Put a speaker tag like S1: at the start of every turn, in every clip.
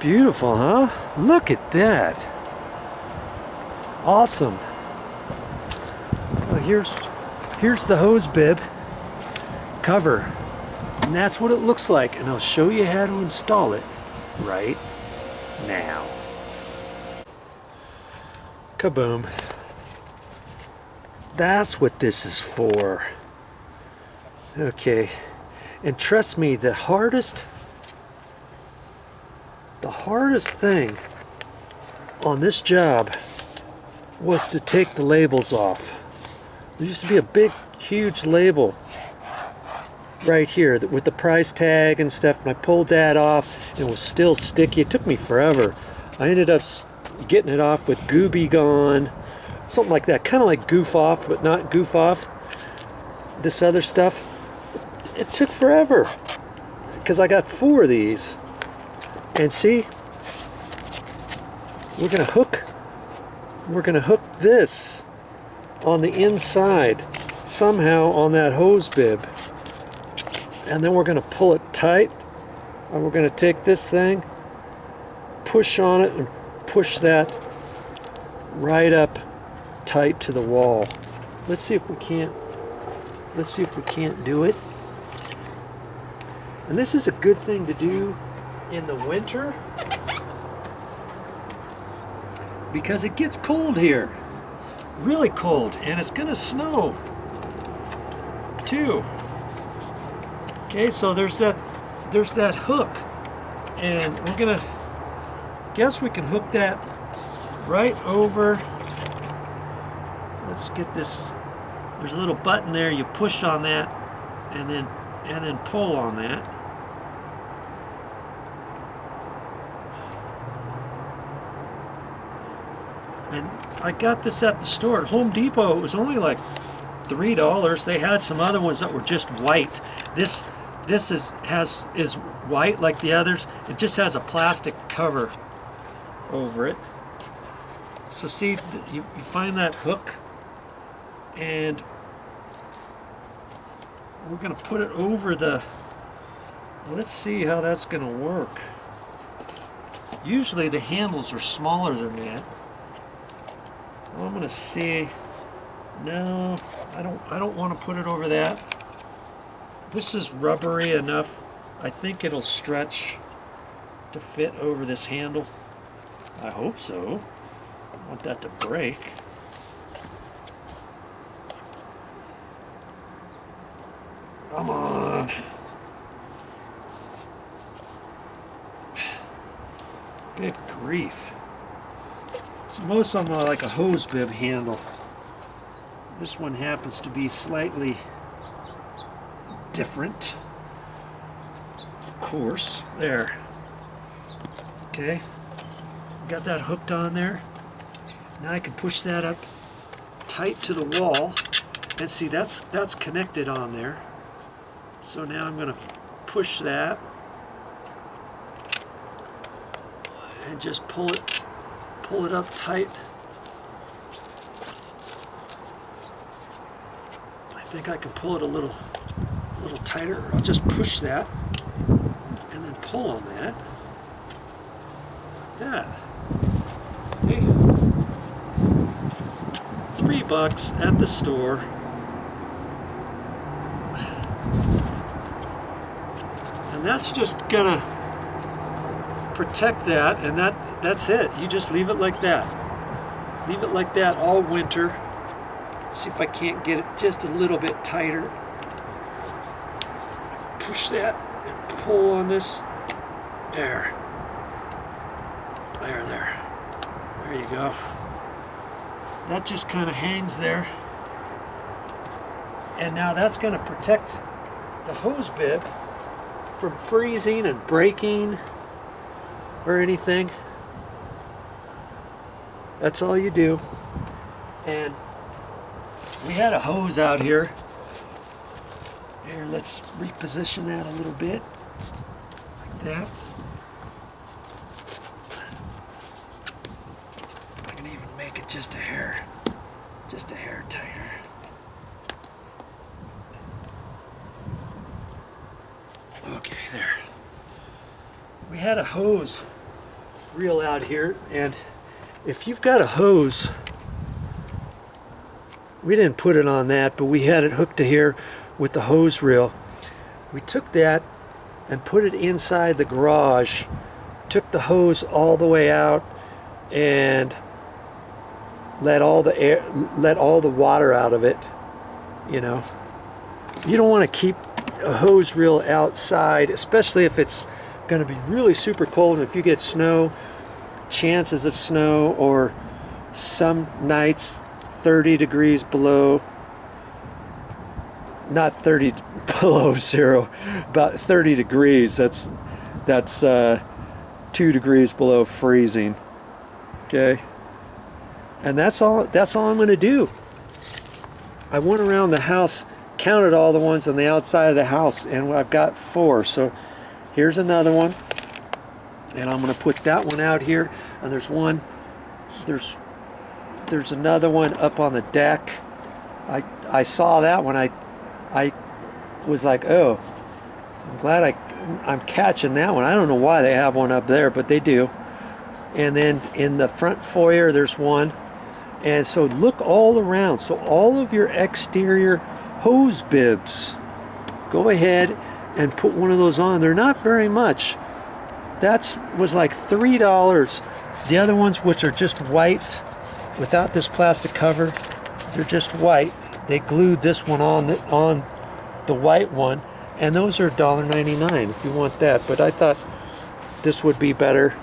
S1: Beautiful, huh? Look at that. Awesome. Well, here's the hose bib cover. And that's what it looks like. And I'll show you how to install it right now. Kaboom. That's what this is for. Okay. And trust me, the hardest thing on this job was to take the labels off. There used to be a big, huge label right here with the price tag and stuff, and I pulled that off and it was still sticky. It took me forever. I ended up getting it off with Gooby Gone, something like that, kind of like Goof Off, but not Goof Off. This other stuff, it took forever because I got 4 of these. And see, we're gonna hook this on the inside somehow on that hose bib, and then we're gonna pull it tight, and we're gonna take this thing, push on it, and push that right up tight to the wall. Let's see if we can't do it. And this is a good thing to do in the winter because it gets cold here, really cold, and it's gonna snow too. Okay, so there's that hook, and we're gonna guess we can hook that right over. Let's get this. There's a little button there. You push on that, and then pull on that. And I got this at the store at Home Depot. It was only like $3. They had some other ones that were just white. This is white like the others. It just has a plastic cover over it. So see, you find that hook, and we're going to put it over the. Let's see how that's going to work. Usually the handles are smaller than that. Well, I'm going to see. No, I don't want to put it over that. This is rubbery enough. I think it'll stretch to fit over this handle. I hope so. I want that to break. Come on. Good grief. So most of them are like a hose bib handle. This one happens to be slightly different. Of course. There. Okay. Got that hooked on there. Now I can push that up tight to the wall. And see, that's connected on there. So now I'm going to push that and just pull it up tight. I think I can pull it a little tighter. I'll just push that and then pull on that. Like that. Okay. $3 at the store. And that's just gonna protect that, and that's it. You just leave it like that. Leave it like that all winter. See if I can't get it just a little bit tighter. Push that and pull on this. There. There you go. That just kind of hangs there. And now that's going to protect the hose bib from freezing and breaking or anything. That's all you do. And we had a hose out here. Here, let's reposition that a little bit. Like that. I can even make it just a hair tighter. Okay, there. We had a hose reel out here, and if you've got a hose, we didn't put it on that, but we had it hooked to here with the hose reel. We took that and put it inside the garage, took the hose all the way out, and let all the water out of it. You know, you don't want to keep a hose reel outside, especially if it's going to be really super cold, and if you get snow, chances of snow, or some nights 30 degrees below, not 30 below zero, about 30 degrees. That's 2 degrees below freezing. Okay, and that's all I'm going to do. I went around the house, counted all the ones on the outside of the house, and I've got 4. So here's another one, and I'm going to put that one out here. And there's another one up on the deck. I saw that one. I was like, oh, I'm glad I'm catching that one. I don't know why they have one up there, but they do. And then in the front foyer there's one. And so look all around. So all of your exterior hose bibs, go ahead and put one of those on. They're not very much. That was like $3. The other ones, which are just white without this plastic cover, they're just white. They glued this one on the white one, and those are $1.99 if you want that. But I thought this would be better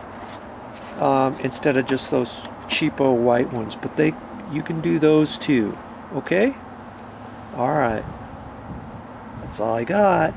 S1: instead of just those cheapo white ones. But you can do those too. Okay? All right. That's all I got.